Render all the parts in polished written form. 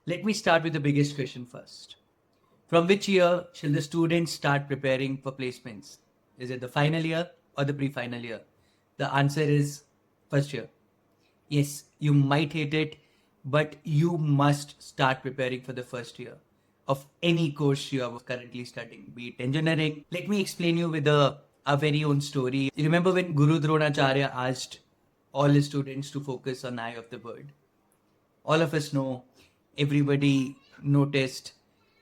Let me start with the biggest question first. From which year shall the students start preparing for placements? Is it the final year or the pre-final year? The answer is first year. Yes, you might hate it, but you must start preparing for the first year of any course you are currently studying, be it engineering. Let me explain you with a very own story. You remember when Guru Dronacharya asked all his students to focus on eye of the bird? All of us know, everybody noticed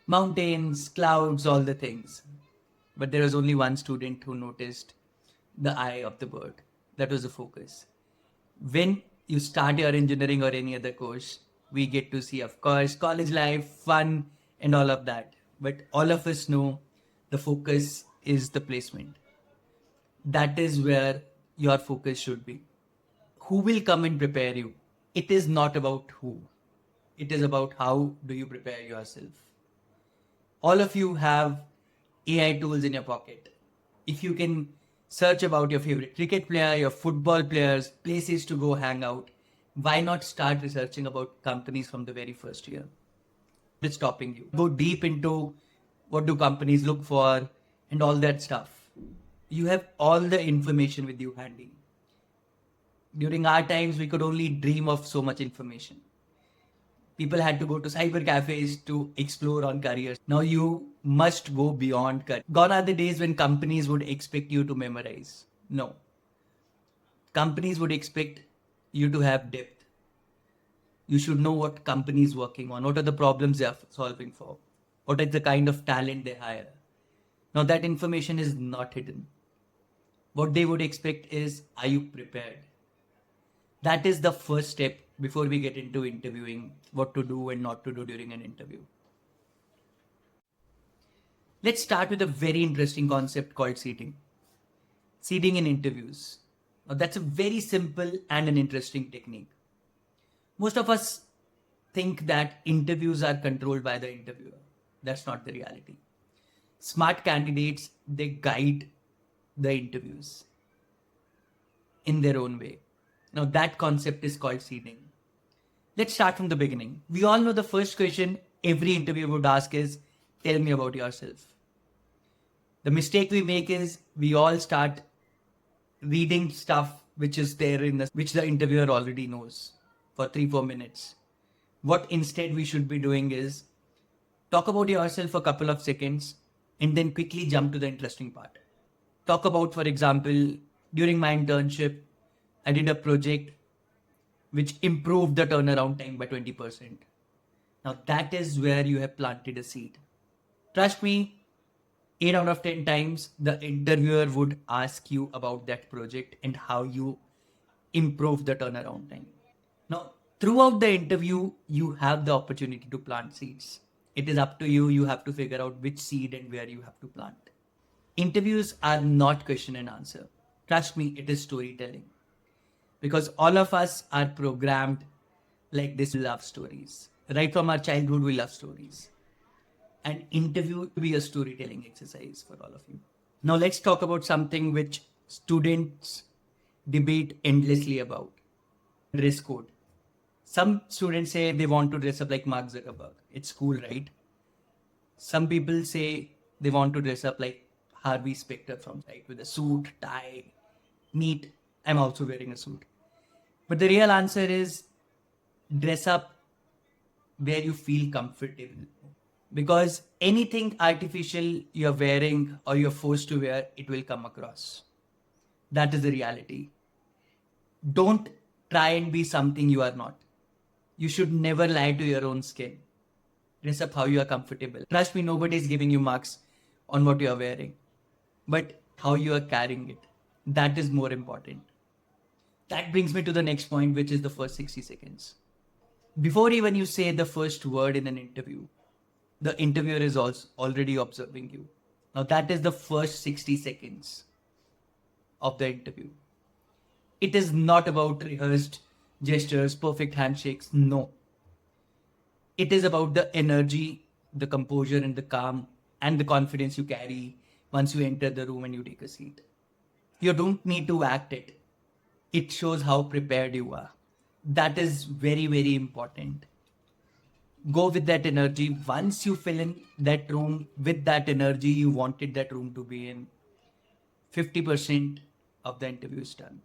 mountains, clouds, all the things. But there was only one student who noticed the eye of the bird. That was the focus. When you start your engineering or any other course, we get to see, of course, college life, fun, and all of that. But all of us know the focus is the placement. That is where your focus should be. Who will come and prepare you? It is not about who. It is about how do you prepare yourself. All of you have AI tools in your pocket. If you can search about your favorite cricket player, your football players, places to go hang out, why not start researching about companies from the very first year? It's stopping you. Go deep into what do companies look for and all that stuff. You have all the information with you handy. During our times, we could only dream of so much information. People had to go to cyber cafes to explore on careers. Now you must go beyond career. Gone are the days when companies would expect you to memorize. No. Companies would expect you to have depth. You should know what company is working on, what are the problems they are solving for, what is the kind of talent they hire. Now that information is not hidden. What they would expect is, are you prepared? That is the first step before we get into interviewing, what to do and not to do during an interview. Let's start with a very interesting concept called seating. Seating in interviews. Now that's a very simple and an interesting technique. Most of us think that interviews are controlled by the interviewer. That's not the reality. Smart candidates, they guide the interviews in their own way. Now that concept is called seeding. Let's start from the beginning. We all know the first question every interviewer would ask is, tell me about yourself. The mistake we make is we all start reading stuff which is there which the interviewer already knows for 3-4 minutes. What instead we should be doing is talk about yourself for a couple of seconds and then quickly jump to the interesting part. Talk about, for example, during my internship, I did a project which improved the turnaround time by 20%. Now that is where you have planted a seed. Trust me, 8 out of 10 times, the interviewer would ask you about that project and how you improve the turnaround time. Now, throughout the interview, you have the opportunity to plant seeds. It is up to you. You have to figure out which seed and where you have to plant. Interviews are not question and answer. Trust me, it is storytelling. Because all of us are programmed like this, love stories. Right from our childhood, we love stories. An interview will be a storytelling exercise for all of you. Now let's talk about something which students debate endlessly about. Dress code. Some students say they want to dress up like Mark Zuckerberg. It's cool, right? Some people say they want to dress up like Harvey Specter from right with a suit, tie, neat. I'm also wearing a suit. But the real answer is dress up where you feel comfortable. Because anything artificial you're wearing or you're forced to wear, it will come across. That is the reality. Don't try and be something you are not. You should never lie to your own skin. Dress up how you are comfortable. Trust me, nobody is giving you marks on what you are wearing, but how you are carrying it. That is more important. That brings me to the next point, which is the first 60 seconds. Before even you say the first word in an interview, the interviewer is also already observing you. Now that is the first 60 seconds of the interview. It is not about rehearsed gestures, perfect handshakes. No. It is about the energy, the composure and the calm and the confidence you carry once you enter the room and you take a seat. You don't need to act it. It shows how prepared you are. That is very, very important. Go with that energy. Once you fill in that room with that energy you wanted that room to be in, 50% of the interview is done.